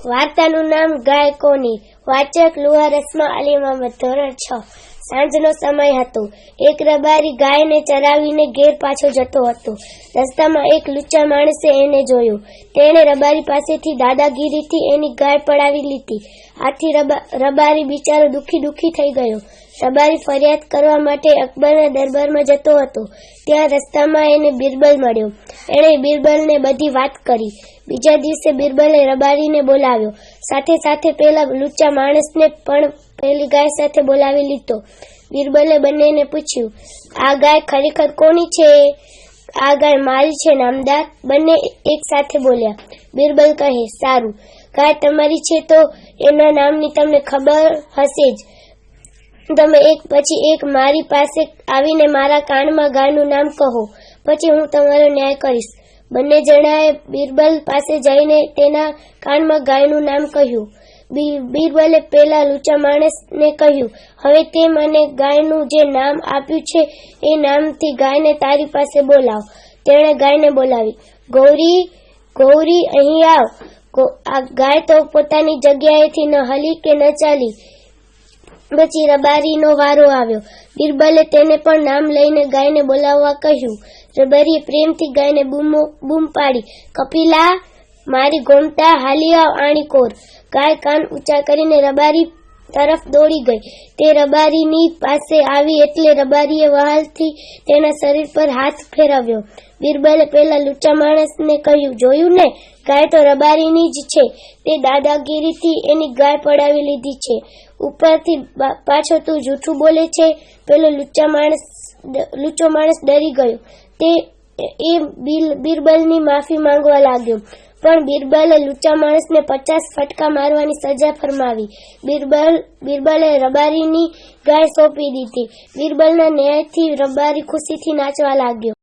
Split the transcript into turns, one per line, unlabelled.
વાર્તાનું નામ ગાય કોની. વાચક લુહાર રસ્મા અલી મોહમ્મદ. ધોરણ 6. સાંજનો સમય હતો. એક રબારી ગાયને ચરાવીને ઘેર પાછો જતો હતો. રસ્તામાં એક લુચ્ચા માણસે એને જોયો. તેણે રબારી પાસેથી દાદાગીરીથી એની ગાય પડાવી લીધી. આથી રબારી બિચારો દુઃખી થઈ ગયો. રબારી ફરિયાદ કરવા માટે અકબરના દરબારમાં જતો હતો. ત્યાં રસ્તામાં એને બિરબલ મળ્યો. એણે બિરબલને બધી વાત કરી. બીજા દિવસે બિરબલે રબારીને બોલાવ્યો. સાથે પેલા લુચ્ચા માણસને પણ પેલી ગાય સાથે બોલાવી લીધો. બિરબલે બંનેને પૂછ્યું, આ ગાય ખરેખર કોની છે? આ ગાય મારી છે નામદાર. બંને એક સાથે બોલ્યા. બિરબલ કહે, સારું, ગાય તમારી છે તો એના નામની તમને ખબર હશે જ. તમે એક પછી એક મારી પાસે આવીને મારા કાનમાં ગાયનું નામ કહો, પછી હું તમારો ન્યાય કરીશ. બંને જણાએ બિરબલ પાસે જઈને તેના કાનમાં ગાયનું નામ કહ્યું. બિરબલે પેલા લુચ્ચા માણસને કહ્યું, હવે તે મને ગાયનું જે નામ આપ્યું છે એ નામથી ગાયને તારી પાસે બોલાવ. તેણે ગાયને બોલાવી. ગૌરી અહીં આવ. આ ગાય તો પોતાની જગ્યાએથી ન હલી કે ન ચાલી. પછી રબારીનો વારો આવ્યો. બિરબલે તેને પણ નામ લઈને ગાયને બોલાવવા કહ્યું. રબારીએ પ્રેમથી ગાયને બૂમ પાડી, કપિલા, મારી ગોમતા, હાલી આવ આણી કોર. ગાય કાન ઊંચા કરીને રબારી તરફ દોડી ગઈ. તે રબારીની પાસે આવી એટલે રબારીએ વહાલથી તેના શરીર પર હાથ ફેરવ્યો. બિરબલે પેલા લુચ્ચા માણસને કહ્યું, જોયું ને, ગાય તો રબારીની જ છે. તે દાદાગીરીથી એની ગાય પડાવી લીધી છે. ઉપરથી પાછો તું જૂઠું બોલે છે. પેલો લુચ્ચો માણસ ડરી ગયો. તે બિરબલની માફી માંગવા લાગ્યો. પણ બિરબલે લુચ્ચા માણસને 50 ફટકા મારવાની સજા ફરમાવી. બિરબલે રબારીની ગાય સોંપી દીધી. બિરબલના ન્યાયથી રબારી ખુશીથી નાચવા લાગ્યો.